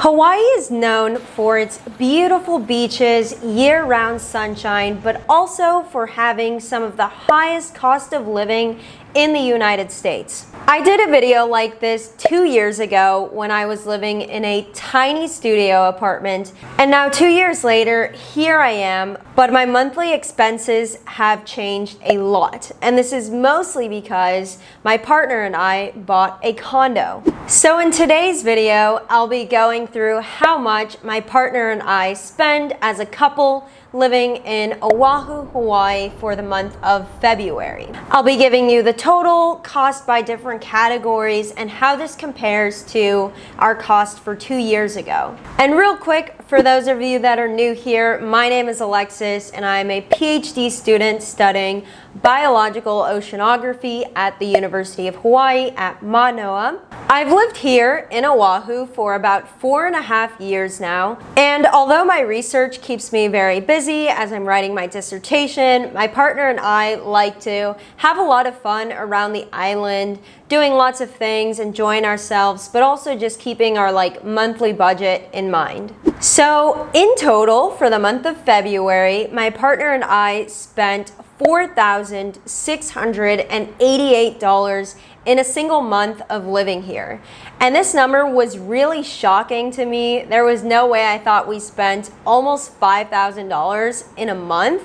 Hawaii is known for its beautiful beaches, year-round sunshine, but also for having some of the highest cost of living in the United States. I did a video like this 2 years ago when I was living in a tiny studio apartment, and now 2 years later, here I am, but my monthly expenses have changed a lot. And this is mostly because my partner and I bought a condo. So in today's video, I'll be going through how much my partner and I spend as a couple living in Oahu, Hawaii for the month of February. I'll be giving you the total cost by different categories and how this compares to our cost for 2 years ago. And real quick, for those of you that are new here, my name is Alexis and I'm a PhD student studying biological oceanography at the University of Hawaii at Manoa. I've lived here in Oahu for about 4.5 years now, and although my research keeps me very busy as I'm writing my dissertation, my partner and I like to have a lot of fun around the island, doing lots of things, enjoying ourselves, but also just keeping our monthly budget in mind. So in total, for the month of February, my partner and I spent $4,688 in a single month of living here. And this number was really shocking to me. There was no way I thought we spent almost $5,000 in a month.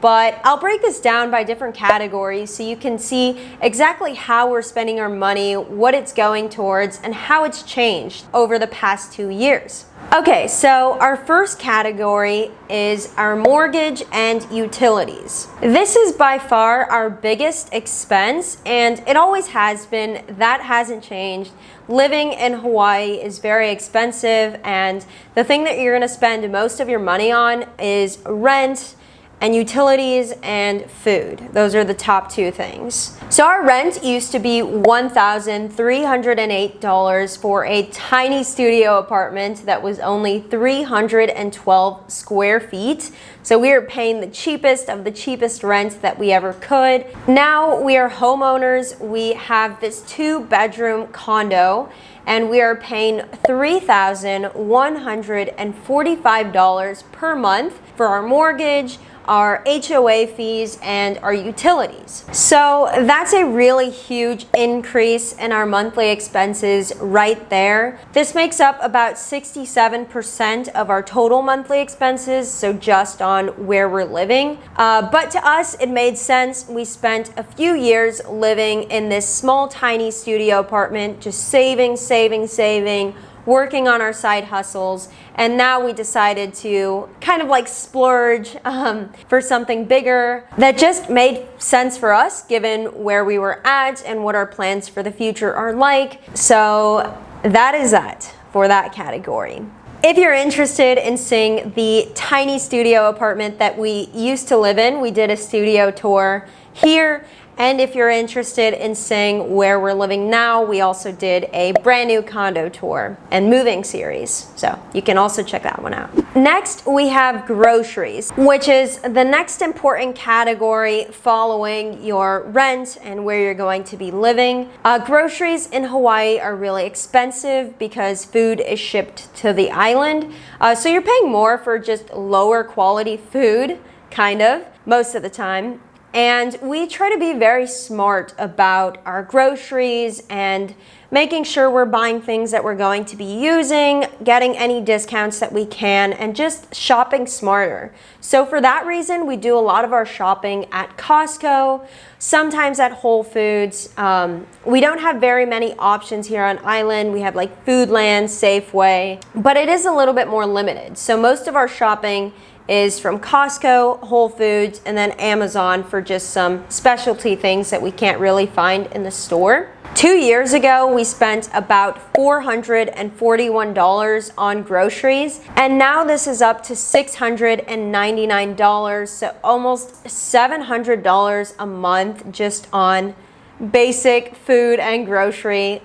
But I'll break this down by different categories so you can see exactly how we're spending our money, what it's going towards, and how it's changed over the past 2 years. Okay, so our first category is our mortgage and utilities. This is by far our biggest expense, and it always has been. That hasn't changed. Living in Hawaii is very expensive, and the thing that you're going to spend most of your money on is rent and utilities and food. Those are the top two things. So our rent used to be $1,308 for a tiny studio apartment that was only 312 square feet. So we were paying the cheapest of the cheapest rent that we ever could. Now we are homeowners. We have this 2-bedroom condo, and we are paying $3,145 per month for our mortgage, our HOA fees, and our utilities. So that's a really huge increase in our monthly expenses right there. This makes up about 67% of our total monthly expenses, so just on where we're living. But to us, it made sense. We spent a few years living in this small, tiny studio apartment, just saving, working on our side hustles, and now we decided to kind of splurge for something bigger that just made sense for us given where we were at and what our plans for the future are like. So that is that for that category. If you're interested in seeing the tiny studio apartment that we used to live in, we did a studio tour here. And if you're interested in seeing where we're living now, we also did a brand new condo tour and moving series. So you can also check that one out. Next, we have groceries, which is the next important category following your rent and where you're going to be living. Groceries in Hawaii are really expensive because food is shipped to the island. So you're paying more for just lower quality food, kind of, most of the time. And we try to be very smart about our groceries and making sure we're buying things that we're going to be using, getting any discounts that we can, and just shopping smarter. So for that reason, we do a lot of our shopping at Costco, sometimes at Whole Foods. We don't have very many options here on island. We have Foodland, Safeway, but it is a little bit more limited. So most of our shopping is from Costco, Whole Foods, and then Amazon for just some specialty things that we can't really find in the store. 2 years ago, we spent about $441 on groceries, and now this is up to $699, so almost $700 a month just on basic food and grocery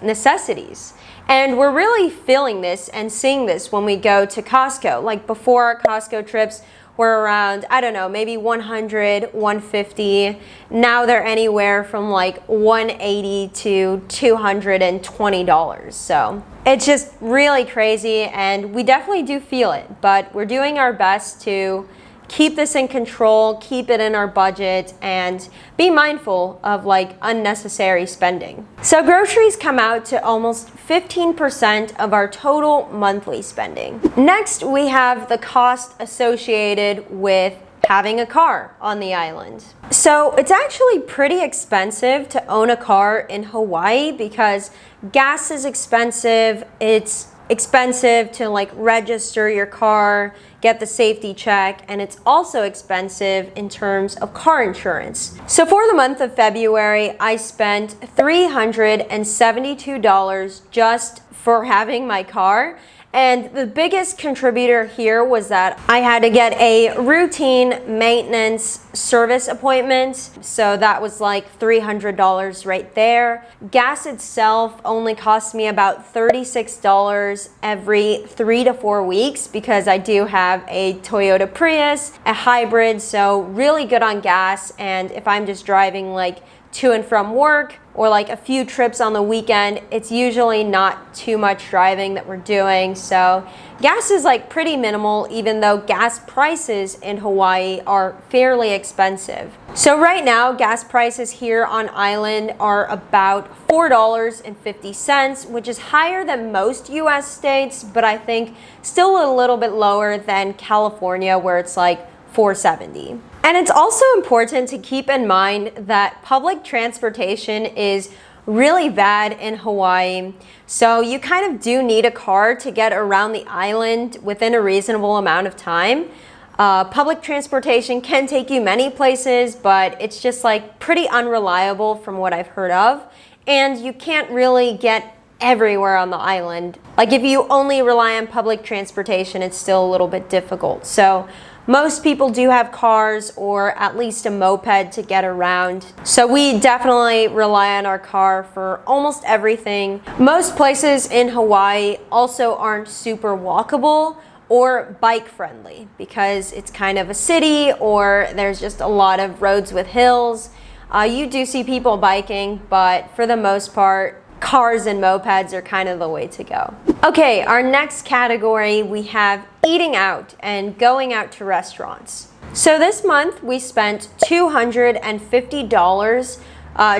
necessities. And we're really feeling this and seeing this when we go to Costco. Before our Costco trips, were around, I don't know, maybe 100, 150. Now they're anywhere from like 180 to $220. So it's just really crazy, and we definitely do feel it, but we're doing our best to keep this in control, keep it in our budget, and be mindful of like unnecessary spending. So groceries come out to almost 15% of our total monthly spending. Next, we have the cost associated with having a car on the island. So it's actually pretty expensive to own a car in Hawaii because gas is expensive. It's expensive to like register your car, get the safety check, and it's also expensive in terms of car insurance. So for the month of February, I spent $372 just for having my car. And the biggest contributor here was that I had to get a routine maintenance service appointment. So that was like $300 right there. Gas itself only cost me about $36 every 3 to 4 weeks because I do have a Toyota Prius, a hybrid, so really good on gas. And if I'm just driving like to and from work or like a few trips on the weekend, it's usually not too much driving that we're doing. So gas is like pretty minimal, even though gas prices in Hawaii are fairly expensive. So right now, gas prices here on island are about $4.50, which is higher than most US states, but I think still a little bit lower than California, where it's like $4.70. And it's also important to keep in mind that public transportation is really bad in Hawaii. So you kind of do need a car to get around the island within a reasonable amount of time. Public transportation can take you many places, but it's just like pretty unreliable from what I've heard of. And you can't really get everywhere on the island. Like if you only rely on public transportation, it's still a little bit difficult. So most people do have cars or at least a moped to get around. So we definitely rely on our car for almost everything. Most places in Hawaii also aren't super walkable or bike friendly because it's kind of a city or there's just a lot of roads with hills. You do see people biking, but for the most part, cars and mopeds are kind of the way to go. Okay, our next category, we have eating out and going out to restaurants. So this month we spent $250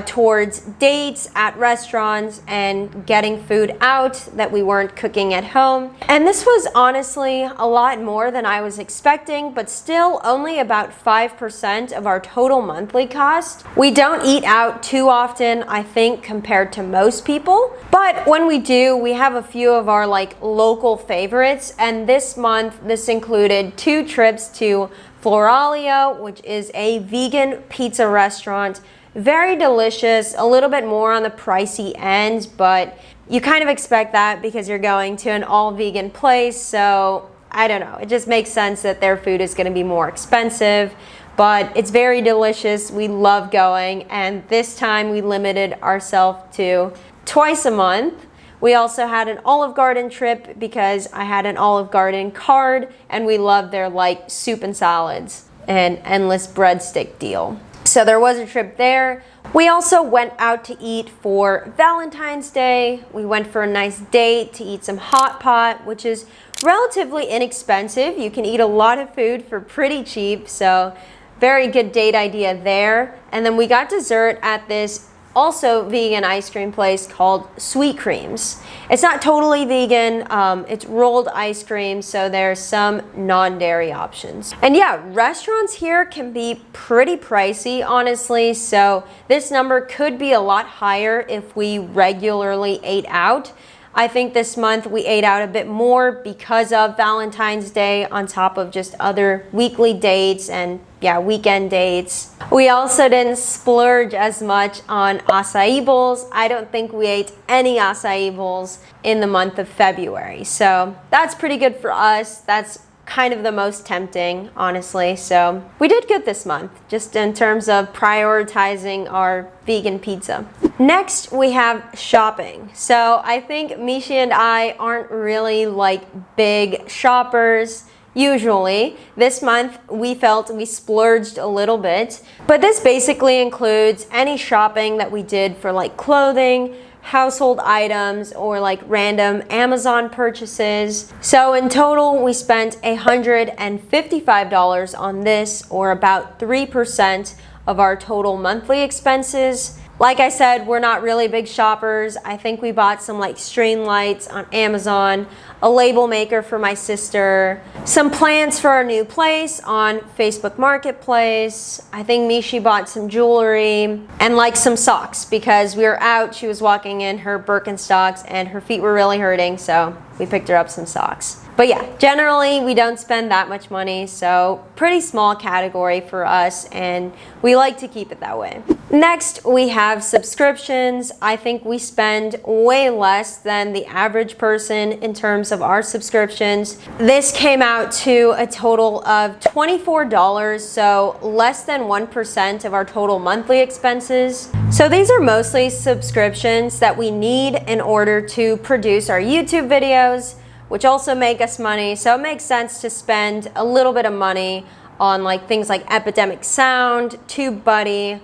towards dates at restaurants and getting food out that we weren't cooking at home. And this was honestly a lot more than I was expecting, but still only about 5% of our total monthly cost. We don't eat out too often, I think, compared to most people. But when we do, we have a few of our like local favorites. And this month, this included 2 trips to Floralia, which is a vegan pizza restaurant. Very delicious, a little bit more on the pricey end, but you kind of expect that because you're going to an all-vegan place, so I don't know. It just makes sense that their food is going to be more expensive, but it's very delicious. We love going, and this time we limited ourselves to twice a month. We also had an Olive Garden trip because I had an Olive Garden card, and we loved their like soup and salads and endless breadstick deal. So there was a trip there. We also went out to eat for Valentine's Day. We went for a nice date to eat some hot pot, which is relatively inexpensive. You can eat a lot of food for pretty cheap, so very good date idea there. And then we got dessert at this also vegan ice cream place called Sweet Creams. It's not totally vegan, it's rolled ice cream, so there's some non-dairy options. And yeah, restaurants here can be pretty pricey, honestly, so this number could be a lot higher if we regularly ate out. I think this month we ate out a bit more because of Valentine's Day on top of just other weekly dates and weekend dates. We also didn't splurge as much on acai bowls. I don't think we ate any acai bowls in the month of February. So that's pretty good for us. That's kind of the most tempting, honestly. So we did good this month, just in terms of prioritizing our vegan pizza. Next, we have shopping. So I think Mishi and I aren't really like big shoppers. usually. This month we felt we splurged a little bit, but this basically includes any shopping that we did for like clothing, household items, or like random Amazon purchases. So in total we spent $155 on this, or about 3% of our total monthly expenses. Like I said, we're not really big shoppers. I think we bought some like string lights on Amazon, a label maker for my sister, some plants for our new place on Facebook Marketplace. I think Misc bought some jewelry and like some socks because we were out. She was walking in her Birkenstocks and her feet were really hurting, so we picked her up some socks. But yeah, generally we don't spend that much money, so pretty small category for us, and we like to keep it that way. Next, we have subscriptions. I think we spend way less than the average person in terms of our subscriptions. This came out to a total of $24, so less than 1% of our total monthly expenses. So these are mostly subscriptions that we need in order to produce our YouTube videos, which also make us money. So it makes sense to spend a little bit of money on like things like Epidemic Sound, TubeBuddy,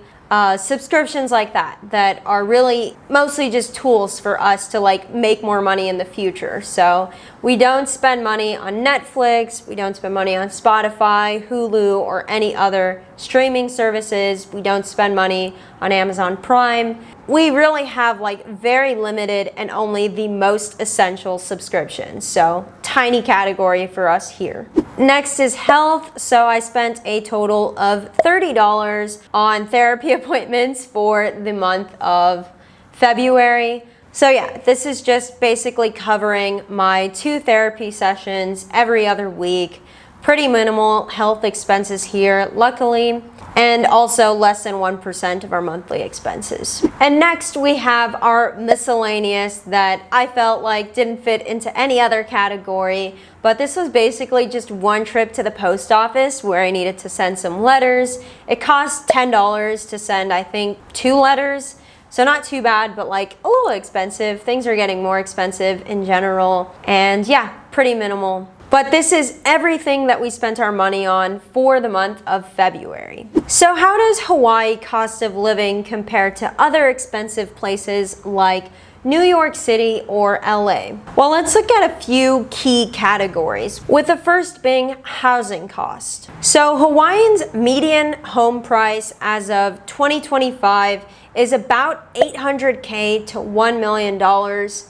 subscriptions like that are really mostly just tools for us to like make more money in the future. So we don't spend money on Netflix, we don't spend money on Spotify, Hulu, or any other streaming services. We don't spend money on Amazon Prime. We really have like very limited and only the most essential subscriptions. So tiny category for us here. Next is health. So I spent a total of $30 on therapy appointments for the month of February. So yeah, this is just basically covering my 2 therapy sessions every other week. Pretty minimal health expenses here, luckily, and also less than 1% of our monthly expenses. And next we have our miscellaneous that I felt like didn't fit into any other category, but this was basically just one trip to the post office where I needed to send some letters. It cost $10 to send, I think, 2 letters. So not too bad, but like a little expensive. Things are getting more expensive in general. And yeah, pretty minimal. But this is everything that we spent our money on for the month of February. So how does Hawaii cost of living compare to other expensive places like New York City or LA? Well, let's look at a few key categories, with the first being housing cost. So Hawaiians' median home price as of 2025 is about $800K to $1 million,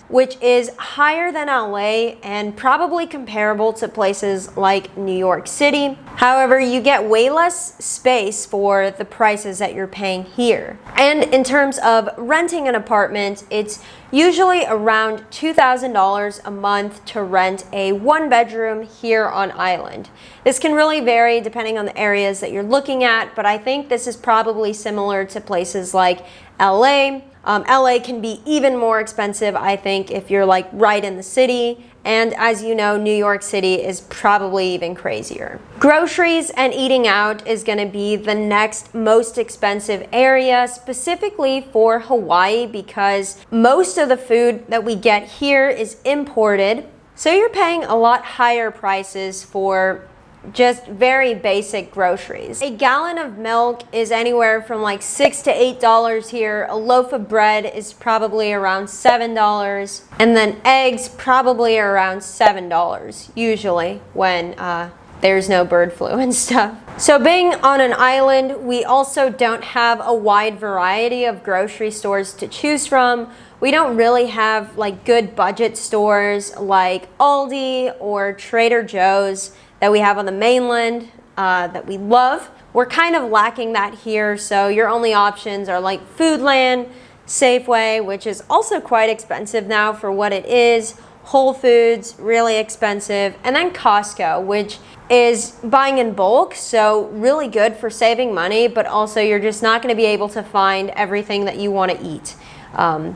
which is higher than LA and probably comparable to places like New York City. However, you get way less space for the prices that you're paying here. And in terms of renting an apartment, it's usually around $2,000 a month to rent a 1-bedroom here on island. This can really vary depending on the areas that you're looking at, but I think this is probably similar to places like LA. LA can be even more expensive, I think, if you're like right in the city. And as you know, New York City is probably even crazier. Groceries and eating out is going to be the next most expensive area, specifically for Hawaii, because most of the food that we get here is imported. So you're paying a lot higher prices for just very basic groceries. A gallon of milk is anywhere from like $6 to $8 here. A loaf of bread is probably around $7. And then eggs probably around $7 usually when there's no bird flu and stuff. So being on an island, we also don't have a wide variety of grocery stores to choose from. We don't really have like good budget stores like Aldi or Trader Joe's that we have on the mainland that we love. We're kind of lacking that here, so your only options are like Foodland, Safeway, which is also quite expensive now for what it is, Whole Foods, really expensive, and then Costco, which is buying in bulk, so really good for saving money, but also you're just not going to be able to find everything that you want to eat.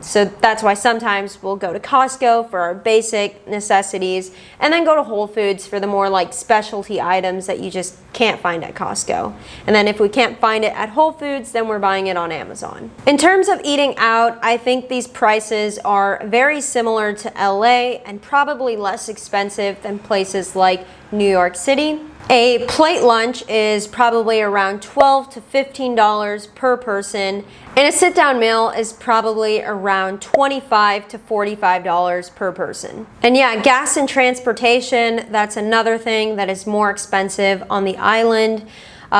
So that's why sometimes we'll go to Costco for our basic necessities and then go to Whole Foods for the more like specialty items that you just can't find at Costco. And then if we can't find it at Whole Foods, then we're buying it on Amazon. In terms of eating out, I think these prices are very similar to LA and probably less expensive than places like New York City. A plate lunch is probably around $12 to $15 per person, and a sit-down meal is probably around $25 to $45 per person. And yeah, gas and transportation, that's another thing that is more expensive on the island.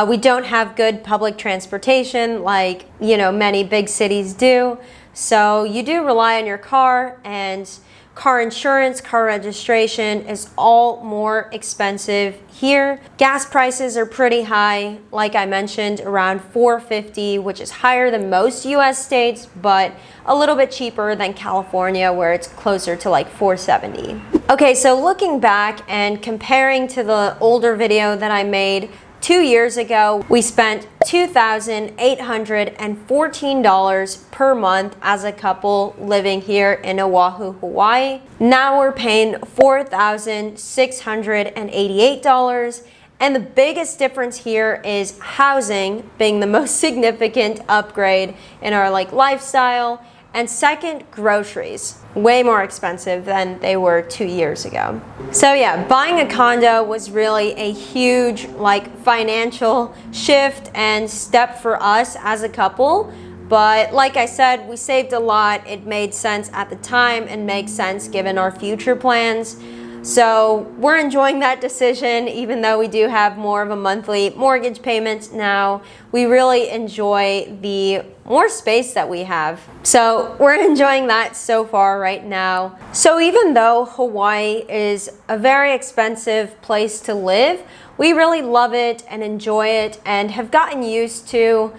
We don't have good public transportation like, many big cities do. So you do rely on your car, and car insurance, car registration is all more expensive here. Gas prices are pretty high, like I mentioned, around $4.50, which is higher than most US states, but a little bit cheaper than California, where it's closer to like $4.70. Okay, so looking back and comparing to the older video that I made 2 years ago, we spent $2,814 per month as a couple living here in Oahu, Hawaii. Now we're paying $4,688. And the biggest difference here is housing being the most significant upgrade in our lifestyle. And second, groceries, way more expensive than they were 2 years ago. So yeah, buying a condo was really a huge financial shift and step for us as a couple. But like I said, we saved a lot. It made sense at the time and makes sense given our future plans. So we're enjoying that decision, even though we do have more of a monthly mortgage payment now. We really enjoy the more space that we have. So we're enjoying that so far right now. So even though Hawaii is a very expensive place to live, we really love it and enjoy it and have gotten used to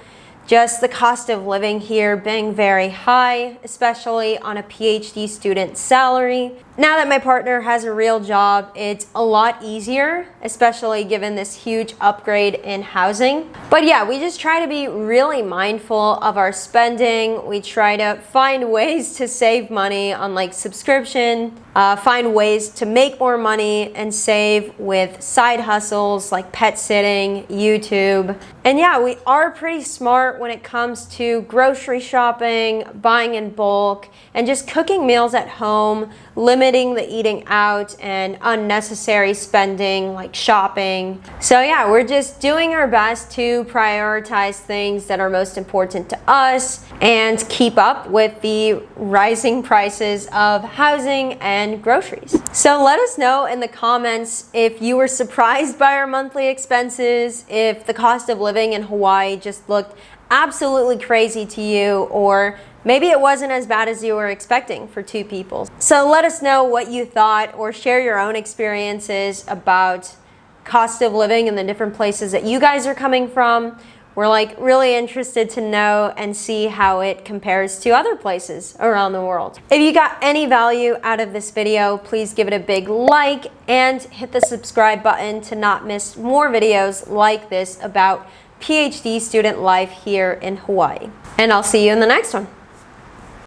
just the cost of living here being very high, especially on a PhD student salary. Now that my partner has a real job, it's a lot easier, especially given this huge upgrade in housing. But yeah, we just try to be really mindful of our spending. We try to find ways to save money on subscription, find ways to make more money and save with side hustles like pet sitting, YouTube. And yeah, we are pretty smart when it comes to grocery shopping, buying in bulk, and just cooking meals at home, limiting the eating out and unnecessary spending like shopping. So yeah, we're just doing our best to prioritize things that are most important to us and keep up with the rising prices of housing and groceries. So let us know in the comments if you were surprised by our monthly expenses, if the cost of living in Hawaii just looked absolutely crazy to you, or maybe it wasn't as bad as you were expecting for two people. So let us know what you thought, or share your own experiences about cost of living in the different places that you guys are coming from. We're really interested to know and see how it compares to other places around the world. If you got any value out of this video, please give it a big like and hit the subscribe button to not miss more videos like this about PhD student life here in Hawaii. And I'll see you in the next one.